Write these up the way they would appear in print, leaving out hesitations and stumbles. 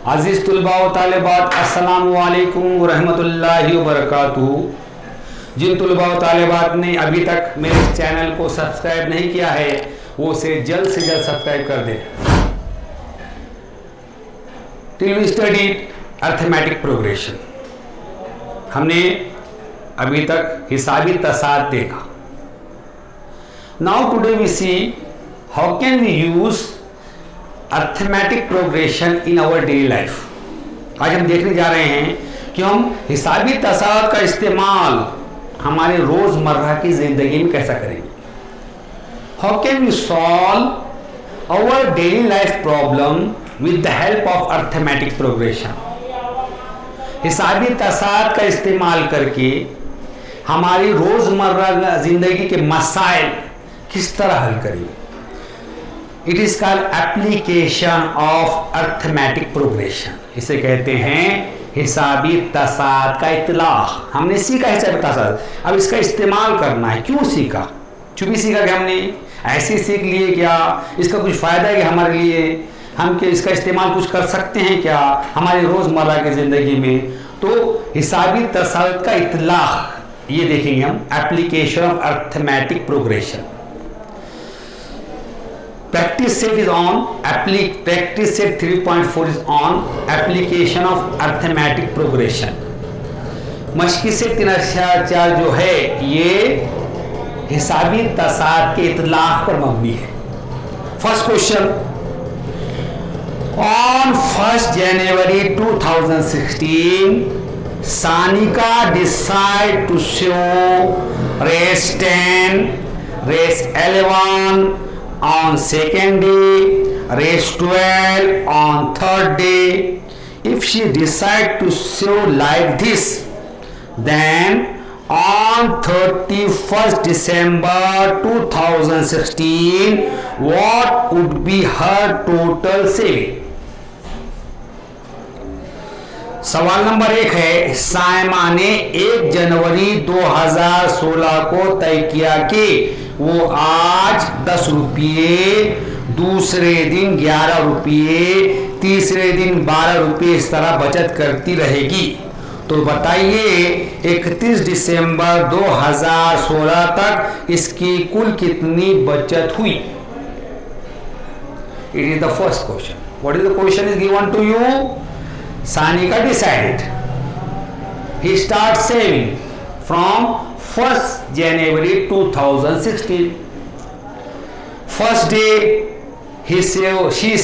अजीज़ तुलबा व तालिबात, अस्सलामु अलैकुम व रहमतुल्लाहि व बरकातुहू। जिन तुलबा व तालिबात ने अभी तक मेरे इस चैनल को सब्सक्राइब नहीं किया है वो उसे जल्द से जल्द सब्सक्राइब कर दे। Till we studied arithmetic progression, हमने अभी तक हिसाबी तसाद देखा। Now today we see how can we use arithmetic progression in our daily life. आज हम देखने जा रहे हैं कि हम हिसाबी तसाद का इस्तेमाल हमारे रोजमर्रा की जिंदगी में कैसा करेंगे। How can we solve our daily life problem with the help of arithmetic progression. हिसाबी तसाद का इस्तेमाल करके हमारी रोजमर्रा जिंदगी के मसाइल किस तरह हल करेंगे। It is called application of arithmetic progression. इसे कहते हैं हिसाबी तसाद का इतलाक। हमने सीखा हिसाबी तसाद, अब इसका इस्तेमाल करना है। क्यों सीखा? चूंकि सीखा कि हमने ऐसे सीख लिए, क्या इसका कुछ फ़ायदा है कि हमारे लिए हम के इसका इस्तेमाल कुछ कर सकते हैं क्या हमारी रोज़मर्रा की ज़िंदगी में। तो हिसाबी तसाद का इतलाक ये देखेंगे हम, application of arithmetic progression. Practice set is on practice set 3.4 is on application of arithmetic progression। मश्की से 3.4 जो है ये हिसाबी तसाद के इतलाक पर मबनी है। First question, on 1st January 2016 Sanika decide to show race 10, race 11 on second day, race 12 on third day. If she decide to show like this, then on 31st December 2016 what would be her total saving? सवाल number 1 है, सायमा ने 1 जनवरी 2016 को तय किया कि वो आज 10 रुपये, दूसरे दिन 11 रुपये, तीसरे दिन 12 रुपये इस तरह बचत करती रहेगी। तो बताइए 31 दिसंबर 2016 तक इसकी कुल कितनी बचत हुई। It is the first question. What is the question is given to you. Sanika decided, he starts saving from 1st January 2016. First day she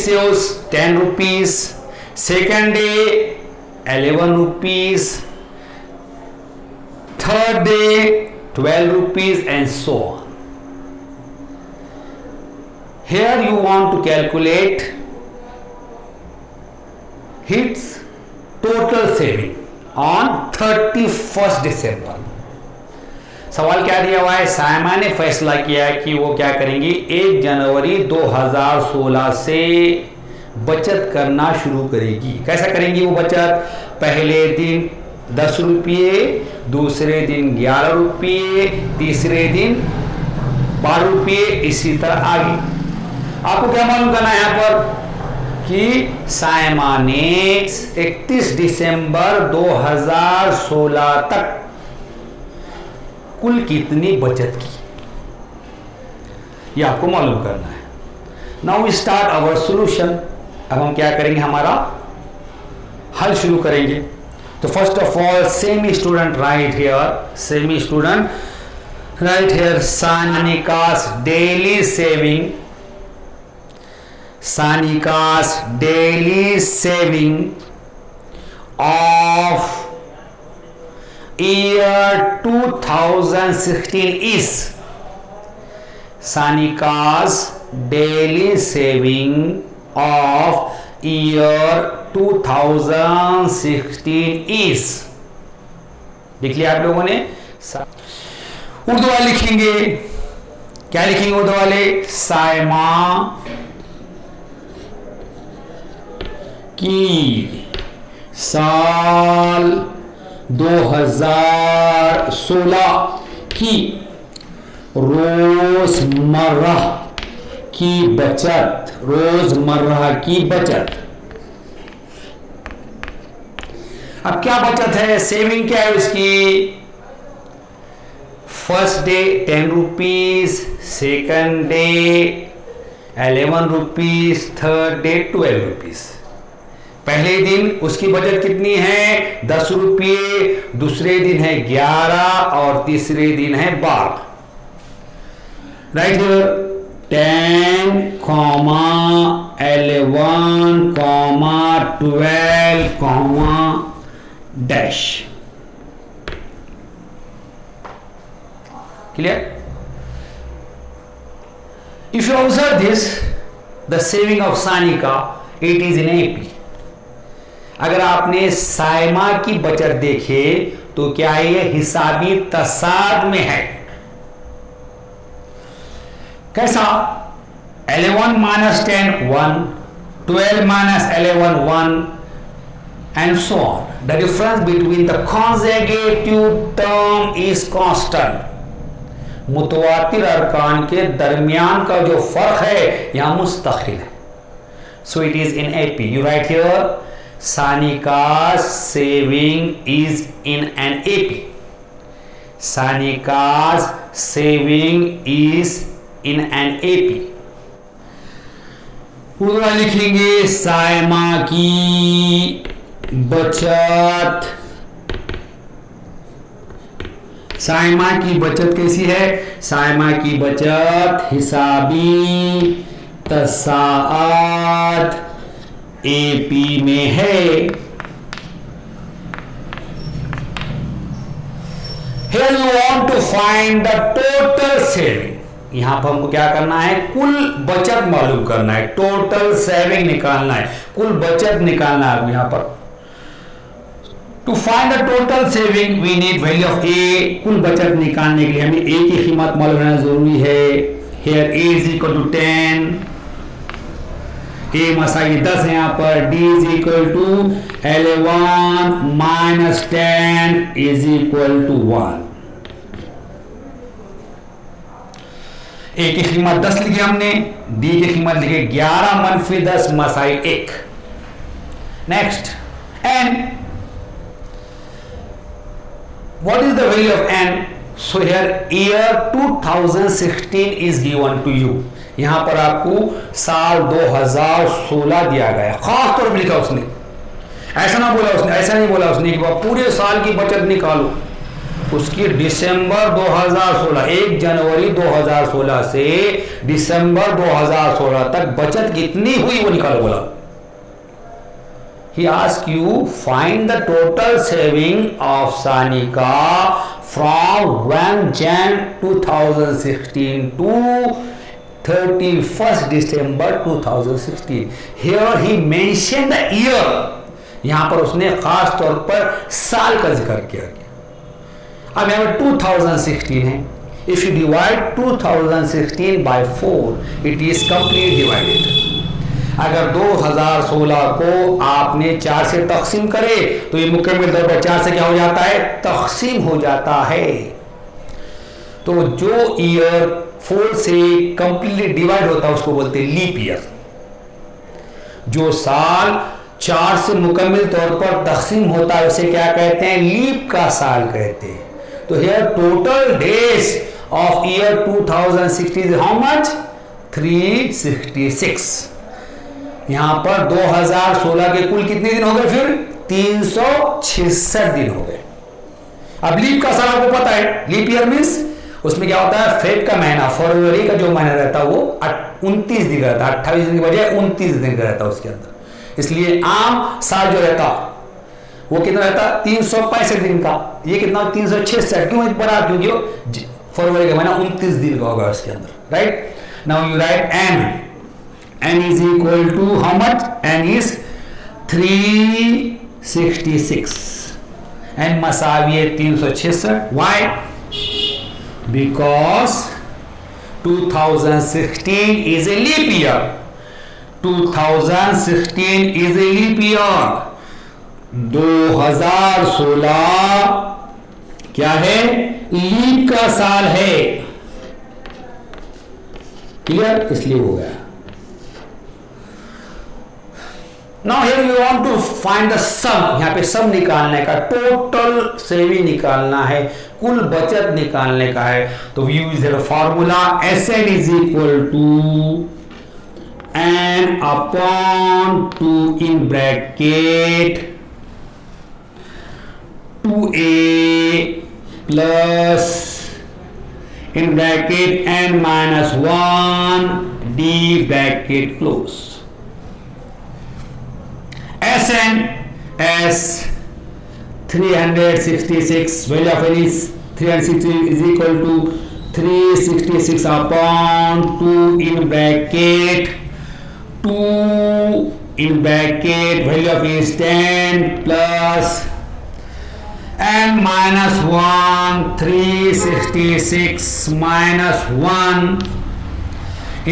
saves 10 rupees, second day 11 rupees, third day 12 rupees and so on. Here you want to calculate its total saving on 31st दिसंबर। सवाल क्या दिया हुआ है, सायमा ने फैसला किया कि वो क्या करेंगी, 1 जनवरी 2016 से बचत करना शुरू करेगी। कैसा करेंगी वो बचत? पहले दिन 10 रुपये, दूसरे दिन 11 रुपये, तीसरे दिन 12 रुपये, इसी तरह आगे। आपको क्या मालूम करना है यहाँ पर कि सायमा ने 31 दिसंबर 2016 तक कुल कितनी बचत की, यह आपको मालूम करना है। Now we start our solution. अब हम क्या करेंगे, हमारा हल शुरू करेंगे। तो first of all semi student right here Sanika's daily saving, Sanika's daily saving of year 2016 is, Sanika's daily saving of year 2016 is, देख लिया आप लोगों ने। उर्दू वाले लिखेंगे, क्या लिखेंगे उर्दू वाले, सायमा की साल 2016 की रोजमर्रा की बचत, रोजमर्रा की बचत अब क्या बचत है, सेविंग क्या है उसकी? First day 10 rupees, second day 11 rupees, third day 12 rupees. पहले दिन उसकी बचत कितनी है? 10 रुपये, दूसरे दिन है 11 और तीसरे दिन है 12। Right here 10, 11, 12, dash. Clear? If you observe this, the saving of Sanika, it is in AP. अगर आपने साइमा की बचत देखे तो क्या ये हिसाबी तसाद में है? कैसा? 11 minus 10 1, 12 minus 11 1 and so on. The difference between the consecutive term is constant. मुतवातिर अरकान के दरमियान का जो फर्क है यहां मुस्तकिल है। So it is in AP. You write here Sanika's saving is in an AP. Sanika's saving is in an AP. पूरा लिखेंगे साइमा की बचत। साइमा की बचत कैसी है? साइमा की बचत हिसाबी तसाद AP में है। Here you want to find the total saving. यहां पर हमको क्या करना है? कुल बचत मालूम करना है, टोटल सेविंग निकालना है, कुल बचत निकालना है। यहां पर to find the total saving we need value of A. कुल बचत निकालने के लिए हमें ए की कीमत मालूम होना जरूरी है। Here A is equal to 10, A मसाई 10 है, यहां पर D is equal to 11 minus 10 is equal to 1। A की कीमत 10 लिखी हमने, डी की कीमत लिखे 11 मनफी 10 मसाई 1। Next N, what is the value of n? So here year 2016 is given to you. यहां पर आपको साल 2016 दिया गया, खास तौर पर लिखा उसने। ऐसा ना बोला उसने, ऐसा नहीं बोला उसने कि पूरे साल की बचत निकालो। उसकी दिसंबर 2016, 1 जनवरी 2016 से दिसंबर 2016 तक बचत कितनी हुई वो निकालो बोला। He asked you find the total saving of Sanika from 1 Jan 2016 to 31st December 2016. Here he mentioned the year. यहां पर उसने खास तौर पर साल का जिक्र किया। अब यहां पर 2016 है। If you divide 2016 by 4, it is completely divided. अगर 2016 को आपने 4 से तकसीम करे तो ये मुकम्मल तौर पर 4 से क्या हो जाता है? तकसीम हो जाता है। तो जो ईयर 4 से कंप्लीटली डिवाइड होता है उसको बोलते हैं लीप ईयर। जो साल 4 से मुकम्मल तौर पर तकसीम होता है उसे क्या कहते हैं? लीप का साल कहते हैं। तो here total days of year 2016 how much? 366। यहां पर 2016 के कुल कितने दिन हो गए? फिर 366 दिन हो गए। अब लीप का साल आपको पता है, लीप ईयर मींस उसमें क्या होता है? फेब का महीना, फरवरी का जो महीना रहता है वो 29 दिन का रहता है, 28 दिन की बजाय 29 दिन का रहता है उसके अंदर। इसलिए आम साल जो रहता वो कितना रहता? 365 दिन का। ये कितना? 366। क्यों बड़ा? क्योंकि वो फरवरी का महीना 29 दिन का होगा उसके अंदर। Right, now you write N. n is equal to how much? n is 366 n मसावी है 366। why? because 2016 is a leap year. 2016 is a leap year. 2016 क्या है? लीप का साल है। क्लियर? इसलिए हो गया। Now here you want to find the sum, यहाँ पे सम निकालने का, टोटल से भी निकालना है, कुल बचत निकालने का है। तो we use the formula Sn is equal to n upon 2 in bracket 2a plus in bracket n minus 1 d bracket close. Sn as 366, value of n is 360 is equal to 366 upon 2 in bracket 2 in bracket value of n is 10 plus n minus 1 366 minus 1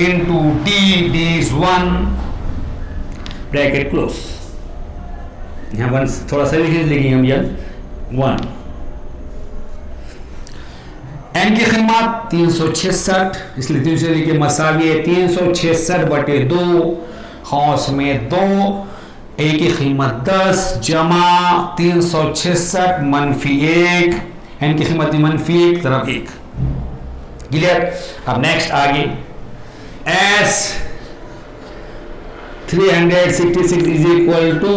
into d is 1 bracket close. यहाँ one थोड़ा सा भी लिखेंगे हम यार 1। n की कीमत 366, इसलिए 300 लिखे मसावी है 366 बटे 2 खौस में 2, a की कीमत 10 जमा 366 मनफी 1, n की कीमत -1 तरफ 1। क्लियर। अब नेक्स्ट आगे s 366 is equal to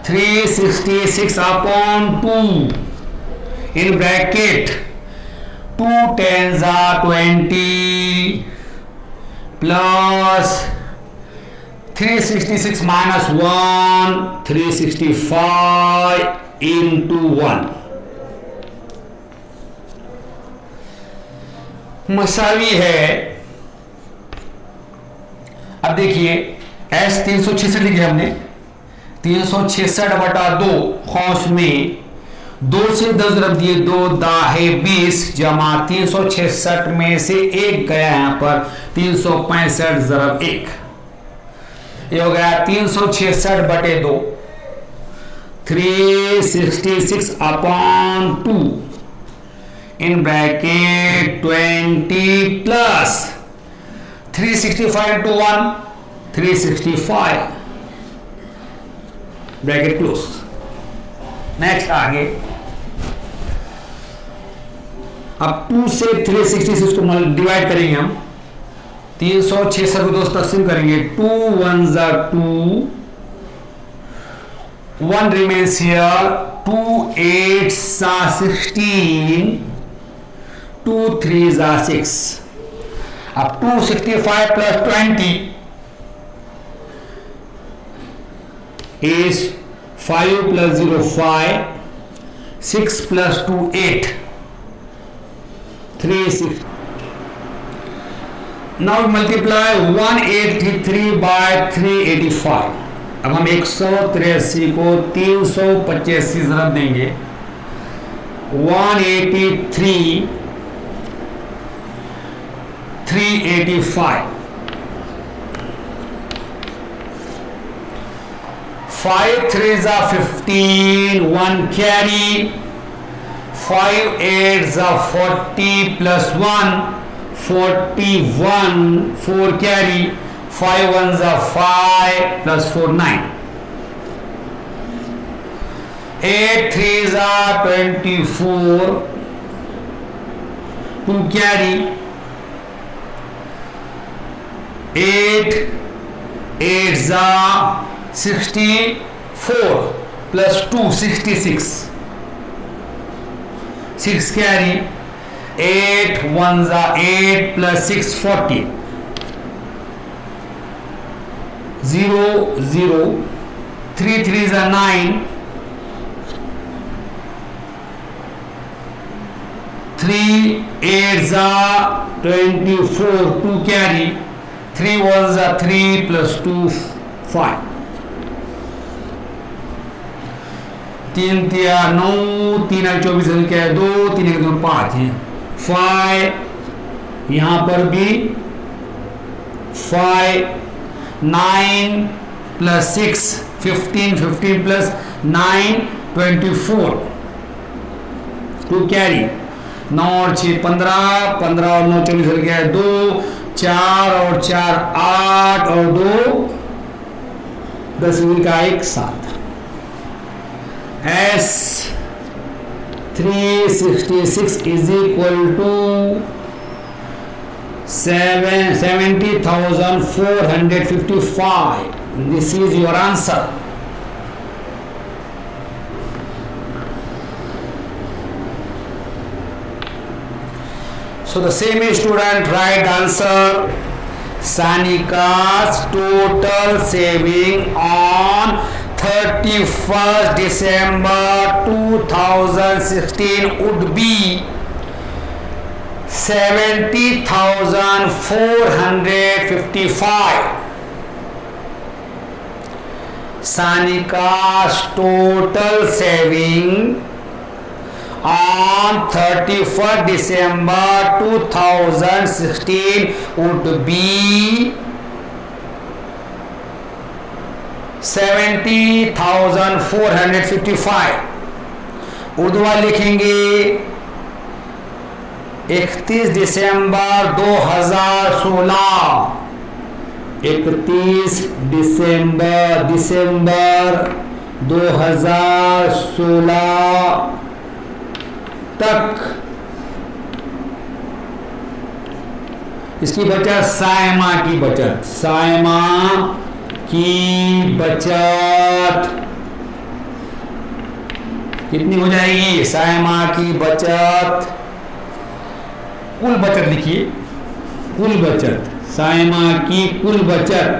366 upon 2 in bracket 2 10s are 20 प्लस 366 minus 1 365 into 1 मसावी है। अब देखिए S 366 लिखे हमने, 366 बटा 2 खौस में 2 से 10 ज़रब दिए 2 दाहे 20 जमा 366 में से 1 गया यहाँ पर 365 ज़रब 1, ये हो गया 366 बटे 2 366 upon 2 in bracket 20 plus 365 into 1 365 bracket close. Next आगे अब 2 से 366 को डिवाइड करेंगे हम, 366 को 2 तकसीम करेंगे, 2 1s are 2, 1 remains here, 2 8s are 16, 2 3s are 6। अब 265 plus 20 is 5 plus 0 5, 6 plus 2 8, 3 6। Now multiply 183 by 385। अब हम 183 को 385 ज़रब देंगे, 183 385, 5 3s are 15, 1 carry, 5 8s are 40 plus 1 41, 4 carry, 5 1s are 5 plus 4 9, 8 3s are 24, 2 carry, 8 8s are 64 plus 2 66, 6 carry, 8 1s are 8 plus 6 40, 0 0, 3 3s are 9, 3 8s are 24, 2 carry, 3 1s are 3 plus 2 5, 3 तिया 9, 3 24 क्या है 2, 3 1 2 5 है 5, यहाँ पर भी 5, 9 plus 6 15, 15 plus 9 24, 2 कैरी, 9 और 6 15, 15 और 9 24 क्या है 2, 4 और 4 8 और 2 10 यूनिट का एक साथ S 366 is equal to 70,455. This is your answer. So the same student write answer. Sanika's total saving on 31st December 2016 would be 70,455. Sanika's total saving on 31st December 2016 would be 70,455. Urdu वाले लिखेंगे 31 दिसंबर 2016, 31 दिसंबर 2016 तक इसकी बचत, सायमा की बचत, सायमा की बचत कितनी हो जाएगी? सायमा की बचत, कुल बचत लिखिए, कुल बचत, सायमा की कुल बचत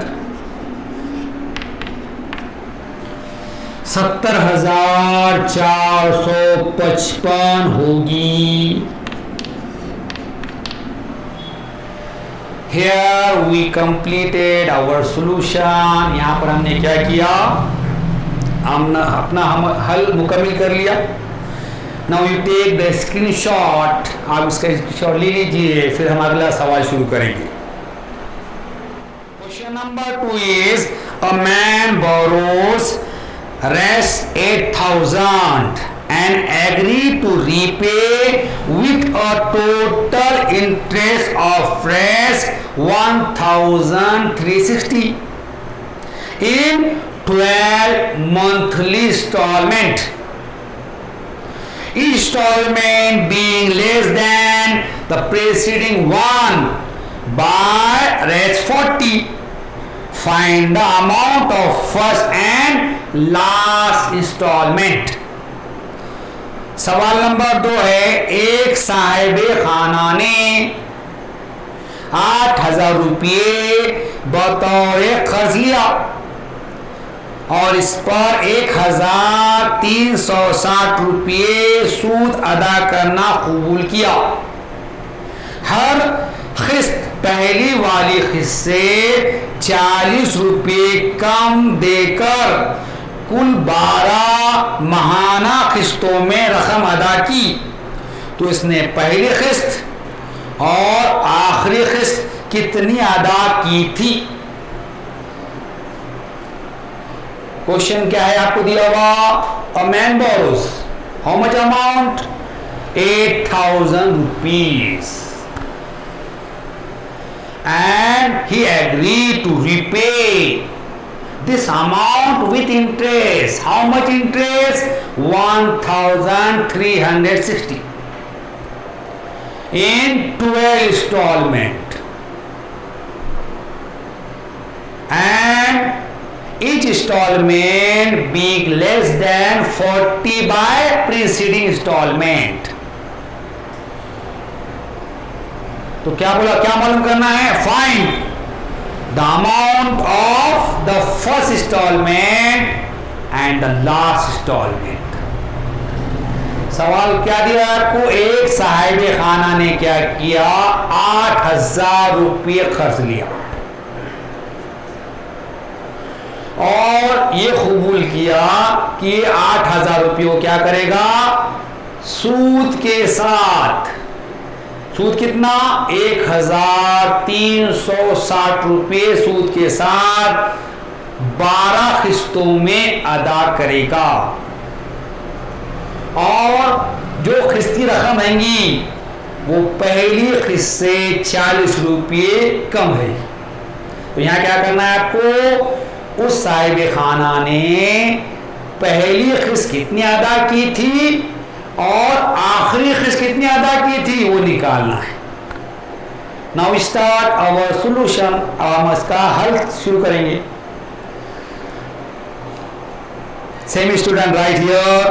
70,455 होगी। Here we completed our solution. यहाँ पर हमने क्या किया? हमने अपना हल मुकम्मल कर लिया। Now you take the screenshot. आप इसका स्क्रीनशॉट ले लीजिए, फिर हम अगला सवाल शुरू करेंगे। Question number 2 is a man borrows Rs 8,000 and agree to repay with a total interest of Rs 1,360 in 12 monthly installment. Installment being less than the preceding one by Rs 40. Find the amount of first and last installment. सवाल number 2 है, एक साहिबे खाना ने 8,000 रुपये बतौर खर्च लिया और इस पर 1,360 रुपये सूद अदा करना कबूल किया। हर किस्त पहली वाली किस्त से 40 रुपये कम देकर कुल 12 माहाना किस्तों में रकम अदा की। तो इसने पहली किस्त और आखिरी किस्त कितनी अदा की थी? क्वेश्चन क्या है आपको दिया हुआ? A man borrows how much amount? 8,000 rupees and he agreed to repay this amount with interest. How much interest? 1,360 in 12 installment, and each installment being less than 40 by preceding installment. तो क्या बोला, क्या मालूम करना है? Find the amount of the first instalment and the last instalment. सवाल क्या दिया आपको? एक साहिबे खाना ने क्या किया? 8,000 रुपये खर्च लिया और ये कबूल किया कि 8,000 रुपये को क्या करेगा? सूद के साथ, सूद कितना? 1,360 रुपये सूद के साथ 12 किस्तों में अदा करेगा और जो किस्ती रकम आएंगी वो पहली किस्त से 40 रुपये कम है। तो यहाँ क्या करना है आपको? उस साहिब खाना ने पहली किस्त कितनी अदा की थी और आखिरी किस्त कितनी अदा की थी वो निकालना है। Now start our solution. अब हम इसका हल शुरू करेंगे। Same student right here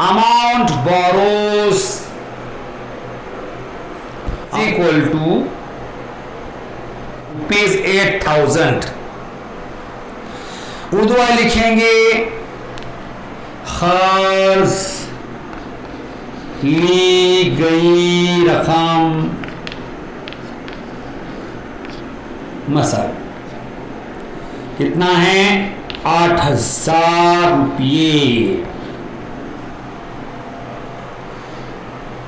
amount borrows equal to rupees 8,000। Urdu वाले लिखेंगे खर्च ली गई रकम मसल कितना है 8,000 रुपये।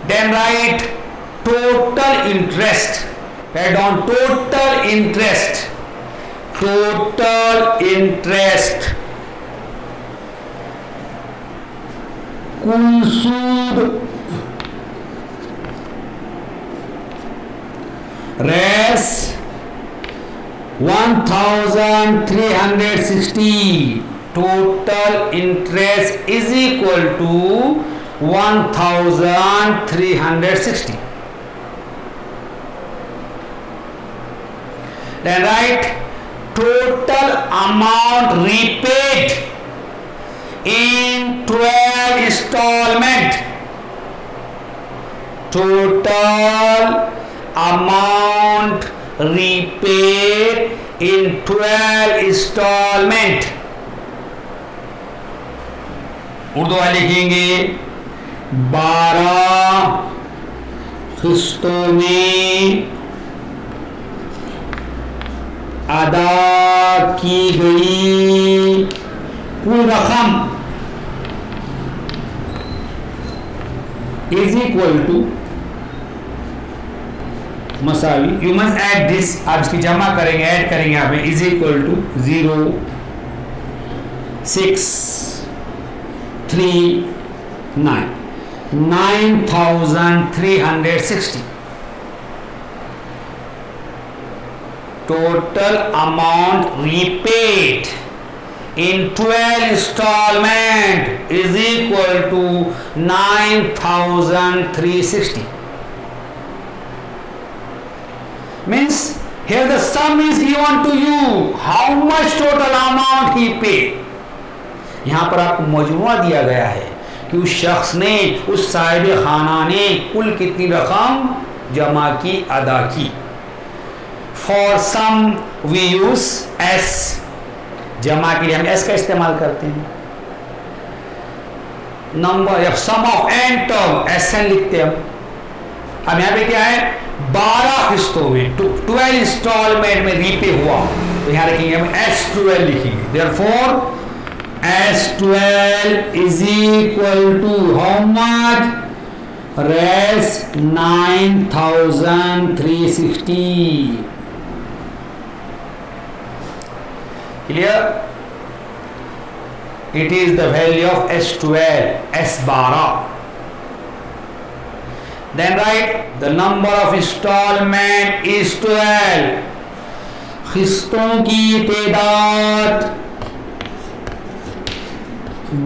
Then write total interest. Add on total interest. Total interest. कुल सूद रेस 1,360. Total interest is equal to 1,360. Then write total amount repaid in 12 installment. Total amount repaid in 12 installment. Urdu वाले लिखेंगे 12 किस्तों में अदा की गई कुल रकम इज इक्वल टू मसावी। You must add this. आप इसकी जमा करेंगे, ऐड करेंगे यहाँ पे is equal to 0,639 9,360। Total amount repaid in 12 installment is equal to 9,360. Means here the sum is given to you. How much total amount he paid? यहाँ पर आपको मजमूआ दिया गया है कि उस शख्स ने, उस साहिब खाना ने कुल कितनी रकम जमा की, अदा की। For sum we use S। जमा के लिए हम S का इस्तेमाल करते हैं। नंबर या सम ऑफ n टर्म SN लिखते हैं हम। अब यहाँ पे क्या है 12 किस्तों में 12 इंस्टॉलमेंट में रीपे हुआ, तो यहाँ लिखेंगे हम S12 लिखेंगे। Therefore S12 is equal to how much? Res 9,360। Clear? It is the value of S12, S12. Then write the number of installment is 12. किस्तों की तादाद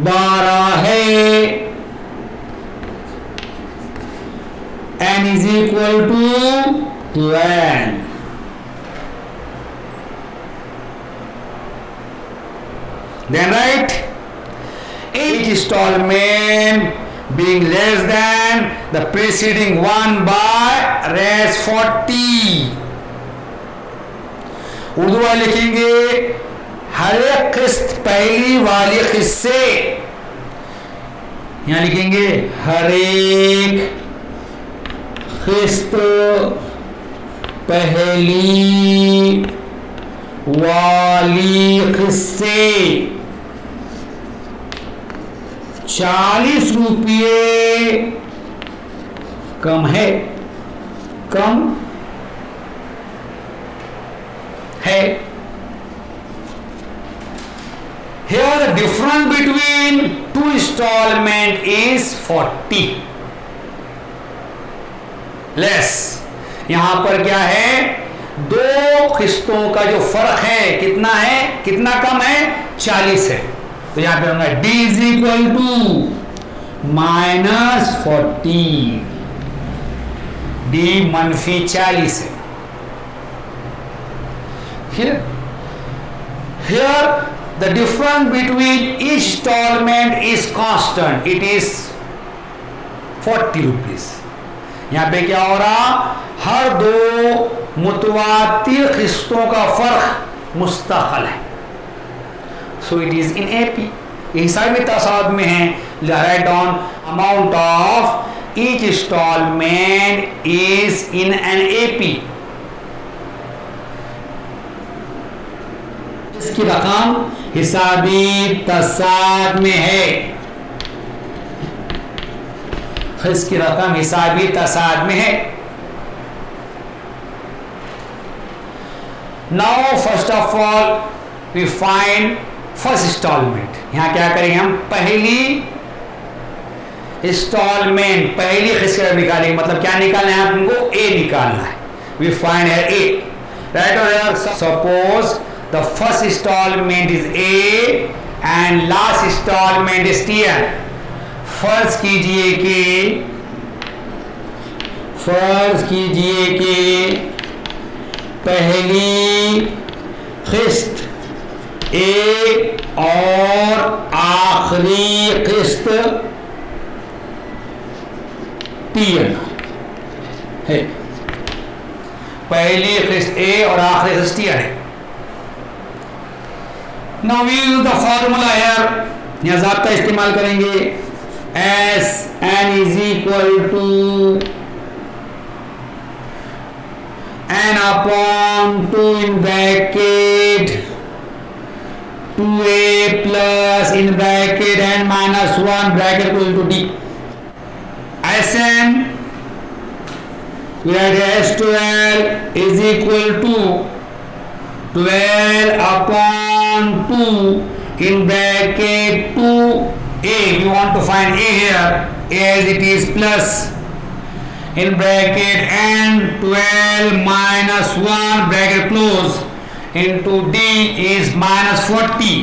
12 है। n is equal to 12. Then write each installment being less than the preceding one by res 40. Urdu वाले लिखेंगे हर एक किस्त पहली वाली किस्त से, यहां लिखेंगे हर एक किस्त पहली वाली किस्त से 40 रुपये कम है, कम है। Here the difference between two installment is 40 less। यहां पर क्या है दो किस्तों का जो फर्क है कितना है, कितना कम है, 40 है। तो यहां पे होगा d is equal to -40, d -40 है। Here the difference between each installment is constant, it is 40 rupees। यहाँ पे क्या हो रहा, हर दो मुतवातिर किस्तों का फर्क मुस्तकिल है। So it is in AP, हिसाब तसाद में है। Write down amount of each installment is in an AP. इसकी रकम हिसाबी तसाद में है, इसकी रकम हिसाबी तसाद में है। Now first of all we find first installment. यहां क्या करेंगे हम, पहली इंस्टॉलमेंट, पहली किस्त निकालेंगे। मतलब क्या निकालना है हमको, ए निकालना है। वी फाइंड है ए, राइट। और suppose the first installment is A and last installment is TN। फर्ज कीजिए कि पहली किस्त A और आखिरी किस्त TN है। पहली किस्त A और आखिरी किस्त TN है। Now we use the formula here, यहाँ ज़ाब्ता इस्तेमाल करेंगे। S n is equal to n upon 2 in bracket 2a plus in bracket n minus 1 bracket equal to d। Sn we had S12 is equal to 12 upon 2 in bracket 2a, we want to find a here, a as it is plus in bracket n 12 minus 1 bracket close into d is -40।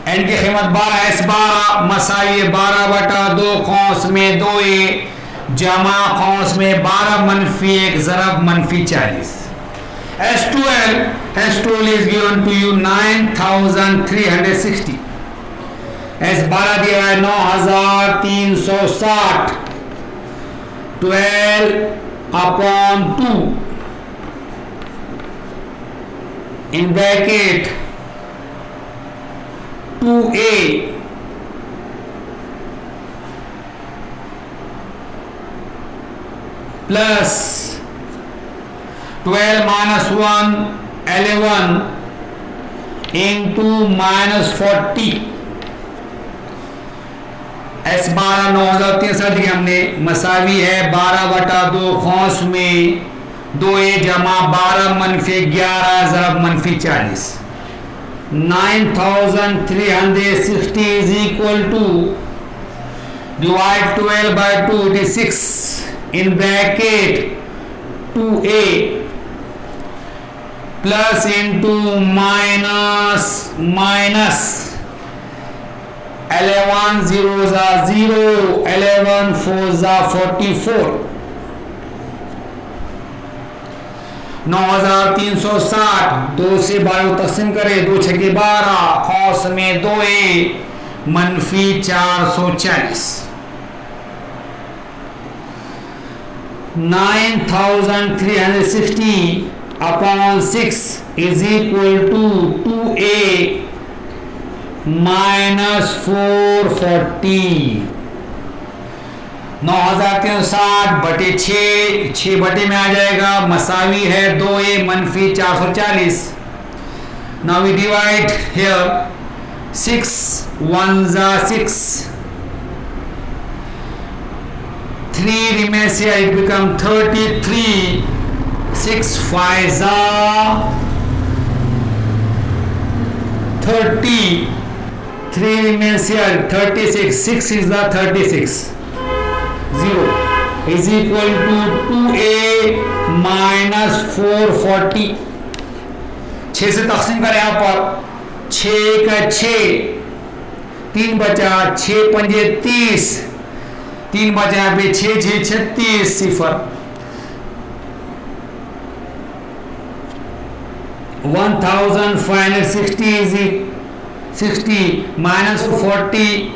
n की कीमत 12 s 12 मसावी 12/2 कौंस में 2a जमा कौंस में 12 -1 ज़रब -40। S12 is given to you 9360। S12 दिया है 9360। 12 upon 2 in bracket 2a plus 12 minus 1 11 into -40। S 12 9360 की हमने मसावी है 12/2 कौंस में 2a जमा 12 -11 ज़रब -40। 9360 is equal to divide 12 by 2, it is 6 in bracket 2a plus into minus 11 zeros are 0, 11 fours are 44। 9360 2 से 12 तकसीम करें, 2 छके 12 कौस में 2a -440। 9360 upon 6 is equal to 2a -440। 9360 बटे 6 बटे में आ जाएगा, मसावी है 2a -440। Now we divide here, 6 1s are 6, 3 remains here, it become 33, 6 5s are 30, 3 remains here, 36, 6 is the 36, 0, is equal to 2a minus 440। 6 से तकसीम करें यहां पर, 6 का 6, 3 बचा, 6 पंजे 30, 3 बचा यहाँ पे, 6 6 36, सिफर। 1560 is 60 minus 40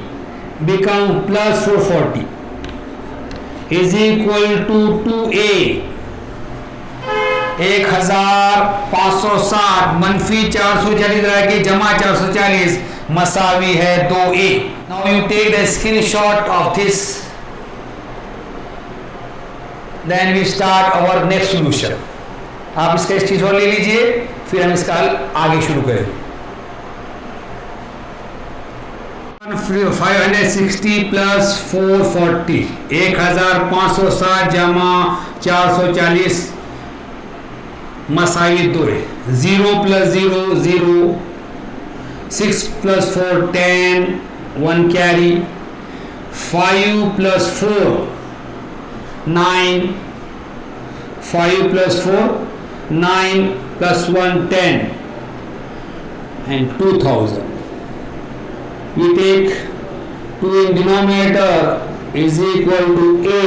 become plus 440 is equal to 2a 1560 मनफी 440 रह के जमा 440 मसावी है 2a। Now you take the screenshot of this, then we start our next solution। आप इसका स्क्रीनशॉट ले लीजिए, फिर हम इसका आगे शुरू करेंगे। 560 प्लस 440 1560 जमा 440 मसावी 2 है। 0 plus 0 0, 6 plus 4 10, 1 carry, 5 plus 4 9, 5 plus 4 9 plus 1 10 and 2000. We take 2 in denominator is equal to a,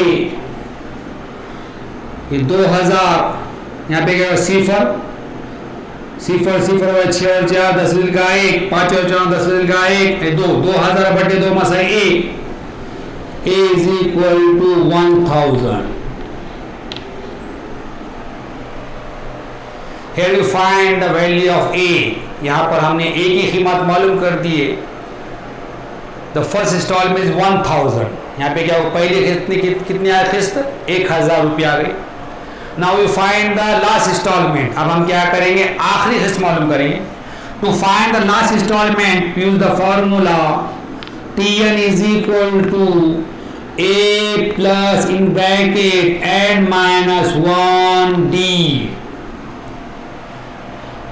ये 2000 यहाँ पे क्या सिफर सिफर सिफर 6 और 4 10 का 1, 5 और 4 10 का 1 2, 2000 बटे 2 मसा a is equal to 1000। Here you find the value of a। यहाँ पर हमने a की कीमत मालूम कर दी है। The first installment is 1000। यहाँ पे क्या हो, पहले कितनी आया किस्त, 1000 रुपया आ गई। Now you find the last installment। अब हम क्या करेंगे, आखिरी किस्त मालूम करेंगे। To find the last installment use the formula Tn is equal to a plus in bracket n minus 1d।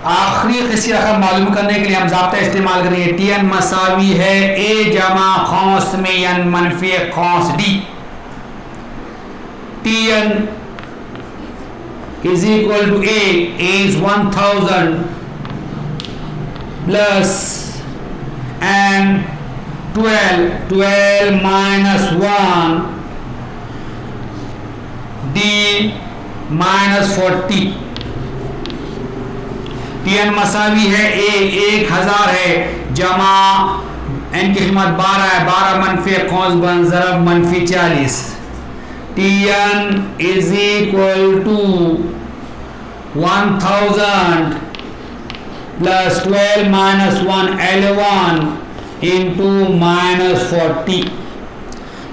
आखिरी किसी रकम मालूम करने के लिए हम ज़ाब्ता इस्तेमाल करेंगे। Tn मसावी है a जमा खौस में n मनफी खौस d। Tn is equal to a is 1000 plus and 12 minus 1 d minus 40। Tn मसावी है a 1000 है जमा n की कीमत 12 है, 12 मनफी खौस बन ज़रब मनफी 40। Tn is equal to 1000 plus 12 minus 1 11 into minus 40।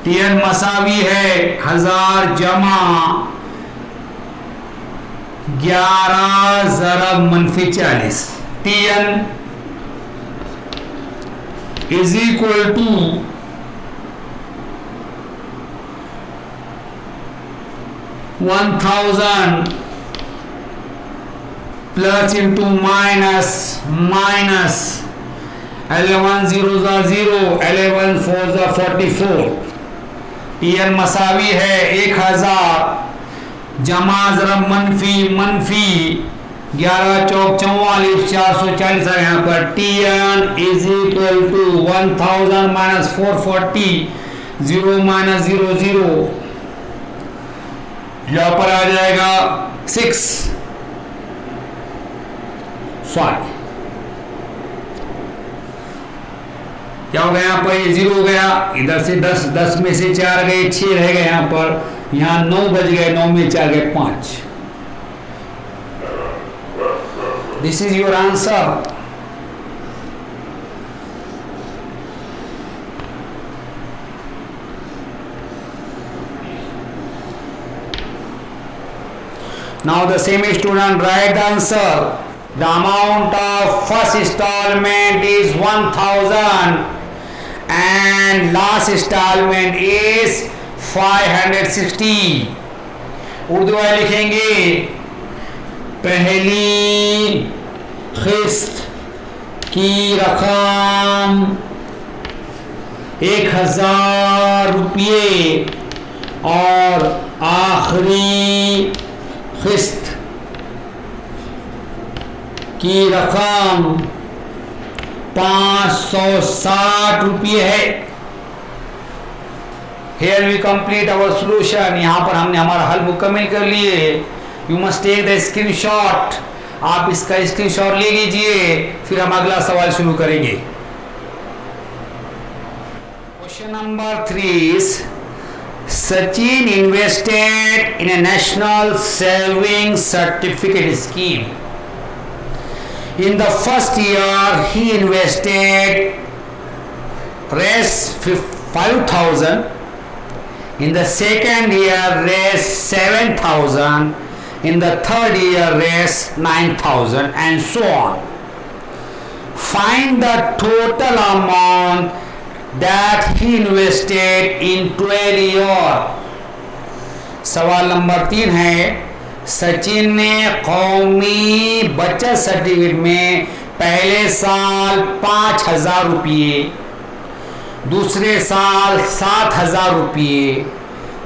Tn मसावी है 1000 जमा 11 ज़रब मनफी 40। Tn is equal to 1000 plus into minus 11 zeros are 0, 11 fours are 44। Tn मसावी है 1000 जमा ज़रब मनफी 11 चौक 44 440 है यहाँ पर। Tn is equal to 1000 minus 440 0 minus 0 0, यहाँ पर आ जाएगा 6 5। क्या हो गया यहाँ पर, ये 0 हो गया, इधर से 10 में से 4 गए, 6 रह गए यहाँ पर, यहाँ 9 बज गए, 9 में 4 गए 5। This is your answer. Now the same student write the answer. The amount of first installment is 1000 and last installment is 560। Urdu में लिखेंगे, पहली किस्त की रकम 1000 रुपये और आखिरी किस्त की रकम 560 रुपये है। Here we complete our solution। यहाँ पर हमने हमारा हल मुकम्मल कर लिए। You must take the screenshot। आप इसका स्क्रीनशॉट ले लीजिए, फिर हम अगला सवाल शुरू करेंगे। Question number 3 Sachin invested in a national saving certificate scheme. In the first year, he invested raised 5,000. In the second year, raised 7,000. In the third year, raised 9,000, and so on. Find the total amount that he invested in 12 years. सवाल number 3 है, सचिन ने कौमी बचत certificate में पहले साल 5,000 रुपये, दूसरे साल 7,000 रुपये,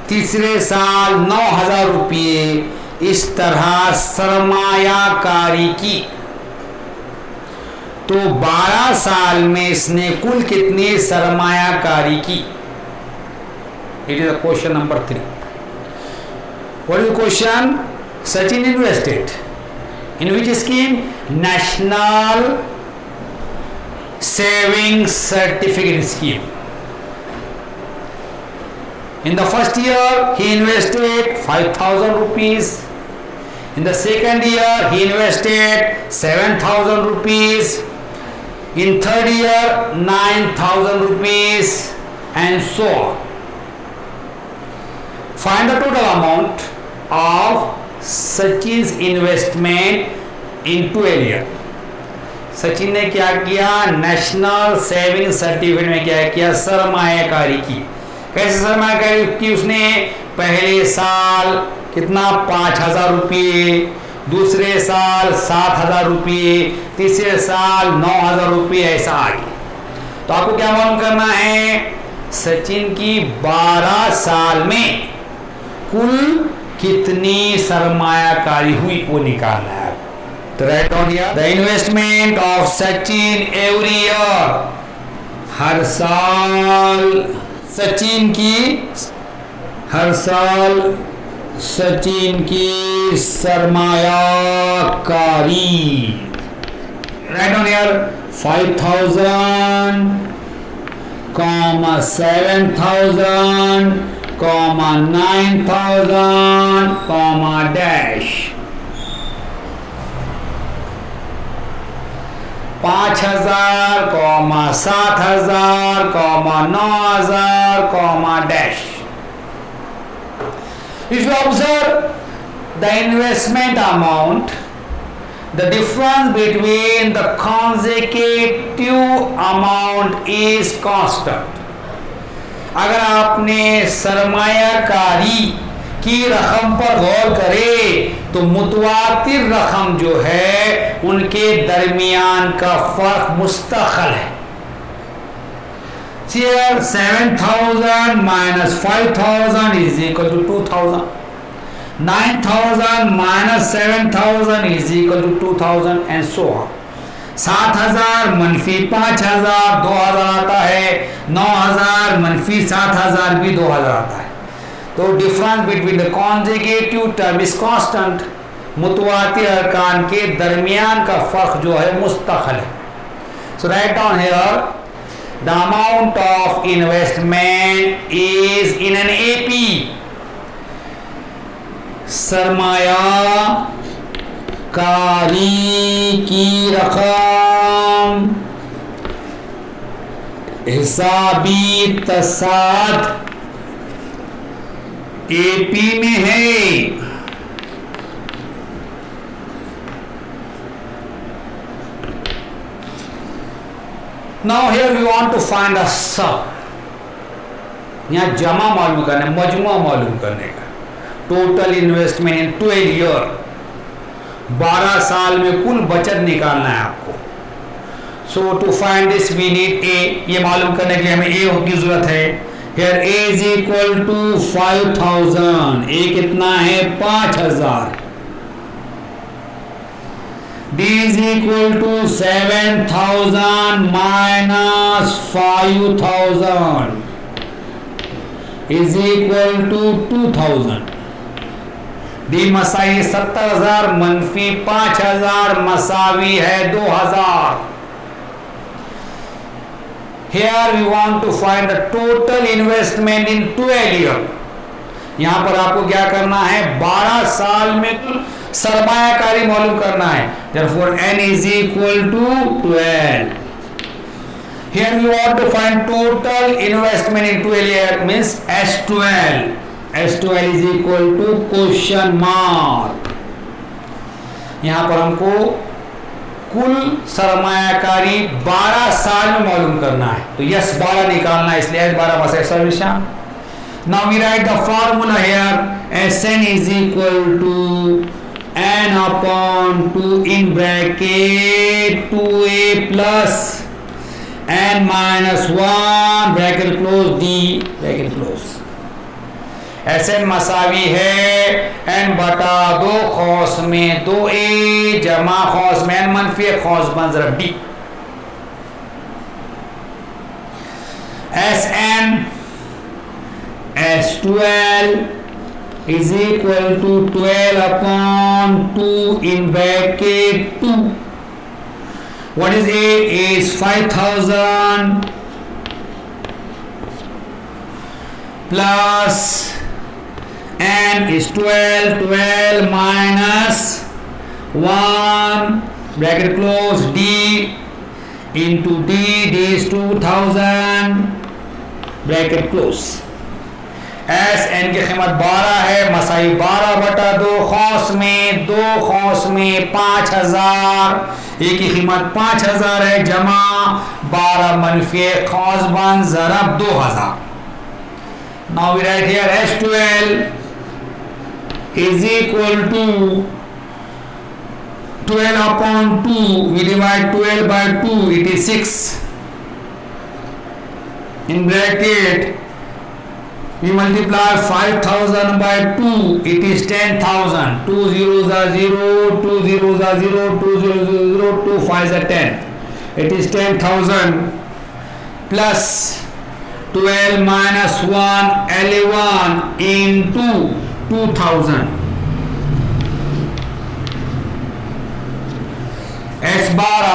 तीसरे साल 9,000 रुपये इस तरह सरमायाकारी की। तो 12 साल में इसने कुल कितनी सरमायाकारी की? It is the question number 3। What is the question? Sachin invested in which scheme? National saving certificate scheme. In the first year, he invested 5,000 rupees. In the second year, he invested 7,000 rupees. In third year, 9,000 rupees, and so on. Find the total amount of Sachin's investment in 12 years. Sachin ने क्या किया? National saving certificate में क्या किया? सरमायाकारी की। कैसे सरमायाकारी की? उसने पहले साल कितना? 5,000 रुपये, दूसरे साल 7,000 रुपये, तीसरे साल 9,000 रुपये, ऐसा आगे। तो आपको क्या मालूम करना है? सचिन की 12 साल में कुल कितनी सरमायाकारी हुई वो निकालना है। तो right on here the investment of Sachin every year. हर साल सचिन की सरमायाकारी। Right on here 5,000, 7,000, 9,000, dash 5,000, 7,000, 9,000, dash. If you observe the investment amount, the difference between the consecutive amount is constant. अगर आपने सरमायाकारी की रकम पर गौर करें तो मुतवातिर रकम जो है उनके दरमियान का फर्क मुस्तकिल है। 7,000 minus 5,000 is equal to 2,000. 9,000 minus 7,000 is equal to 2,000, and so on. 7,000 मनफी 5,000 2,000 आता है। 9,000 मनफी 7,000 भी 2,000 आता है। तो difference between the conjugative term is constant. मुतवातिर अरकान के दरमियान का फर्क जो है मुस्तकिल है। So write down here the amount of investment is in an AP. सरमायाकारी की रकम हिसाबी तसाद एपी में है। Now here we want to find a sum। यहाँ जमा मालूम करना है, मजमुआ मालूम करने का। टोटल इन्वेस्टमेंट इन 12 ईयर, 12 साल में कुल बचत निकालना है आपको। So to find this we need A. ये मालूम करने के लिए हमें ए की जरूरत है। Here A is equal to 5000, A कितना है 5000. D is equal to 7000 minus 5000 is equal to 2000. D Masai 70000 मनफी 5000 मसावी है 2000. Here we want to find the total investment in 12 years. यहां पर आपको क्या करना है 12 साल में सरमायाकारी मालूम करना है. Therefore n is equal to 12. Here we want to find total investment in 12 years means S12. S12 is equal to question mark. यहां पर हमको कुल सरमायाकारी 12 साल में मालूम करना है. तो यस 12 निकालना है, इसलिए S12 मसा solution. Now we write the formula here. Sn is equal to n upon 2 in bracket 2a plus n minus 1 bracket close d bracket close. Sn मसावी है n बटा 2 खौस में 2a जमा खौस में n मनफी खौस बन जरा b. Sn S12 is equal to 12 upon 2 in bracket 2. What is A? A is 5000 plus n is 12 minus 1 bracket close d into d is 2000 bracket close. S N की कीमत 12 है, मसाई 12 बटा 2 खौस में 5000, ए की कीमत 5000 है जमा 12 मनफी खौस बन जरब 2000. Now we write here S12 is equal to 12 upon 2. We divide 12 by 2, it is 6. In bracket we multiply 5000 by 2, it is 10,000. 2 zeros are 0, 2 zeros are 0, 2 zeros are 0, 2 5s are 10. It is 10,000 plus 12 minus 1, 11 into 2000. S12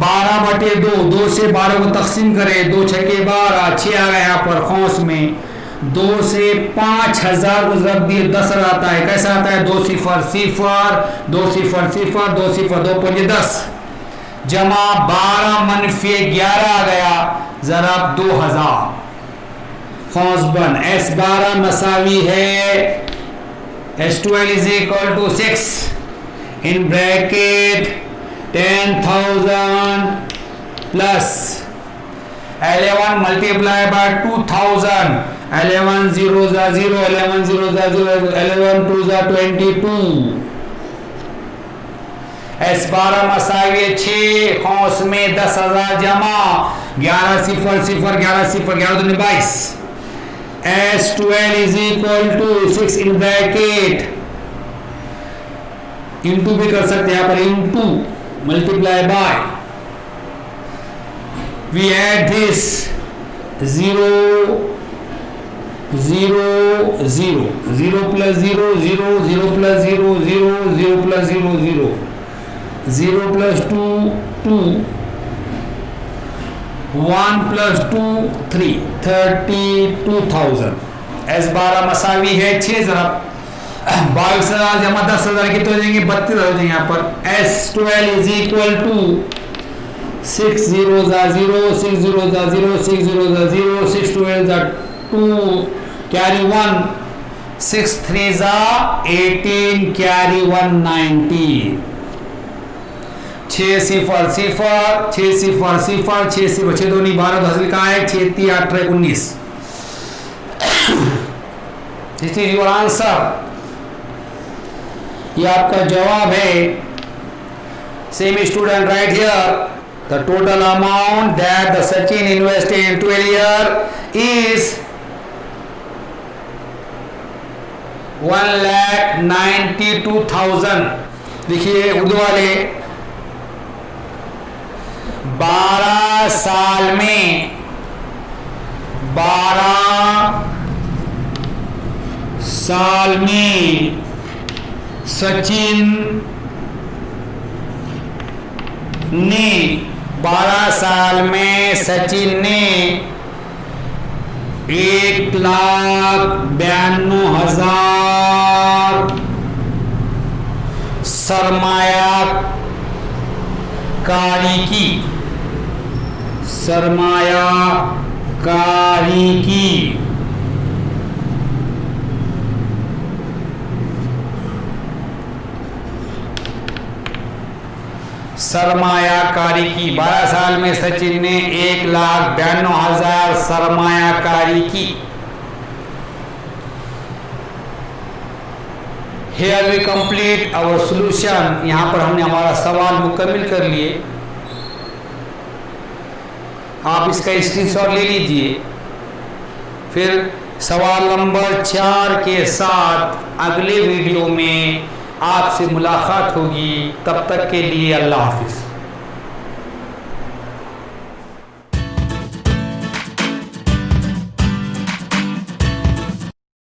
12 बटे 2 से 12 को तकसीम करें, 2 छके 12, 6 आ गया यहाँ पर खौस में. 2 से 5000 को जब दिए 10 आता है. कैसा आता है 2 0 0 2 0 0 2 0 2 5 10 जमा 12 मनफी 11 आ गया जरा 2000 खौस बन. S12 मसावी है S12 is equal to 6 in bracket 10,000 plus 11 multiplied by 2000. 11 zeros are 0, 11 zeros are 0, 11 twos are 22. S12 मसावी 6 खौस में 10,000 जमा 11 0 0 11 0 11 दूनी 22. S12 is equal to 6 in bracket into भी कर सकते हैं यहाँ पर into multiply by, we add this 0 0 0 0 plus 0 0 0 plus 0 0 0 plus 0 0 0 plus 2 2 1 plus 2 3 32,000. S12 मसावी है 6 जरा 22,000 जमा 10,000 कितने हो जाएंगे 32,000 हो जाएंगे यहाँ पर. S12 is equal to 6 zeros are 0, 6 zeros are 0, 6 zeros are 0, 6 12s are 2, carry 1, 6 3s are 18, carry 1 19. 6 0 0 6 0 0 6 0 6 2 12 हासिल कहाँ है 6 3 8 19. This is your answer. ये आपका जवाब है. Same student right here The total amount that the Sachin invested in 12 years is 1,92,000। देखिए उर्दू वाले 12 साल में 12 साल में सचिन ने 1,92,000 सरमायाकारी की सरमायाकारी की 12 साल में सचिन ने 1,92,000 सरमायाकारी की। Here we complete our solution। यहाँ पर हमने हमारा सवाल मुकम्मिल कर लिए। आप इसका स्क्रीनशॉट ले लीजिए। फिर सवाल नंबर 4 के साथ अगले वीडियो में आपसे मुलाकात होगी। तब तक के लिए अल्लाह हाफिज़।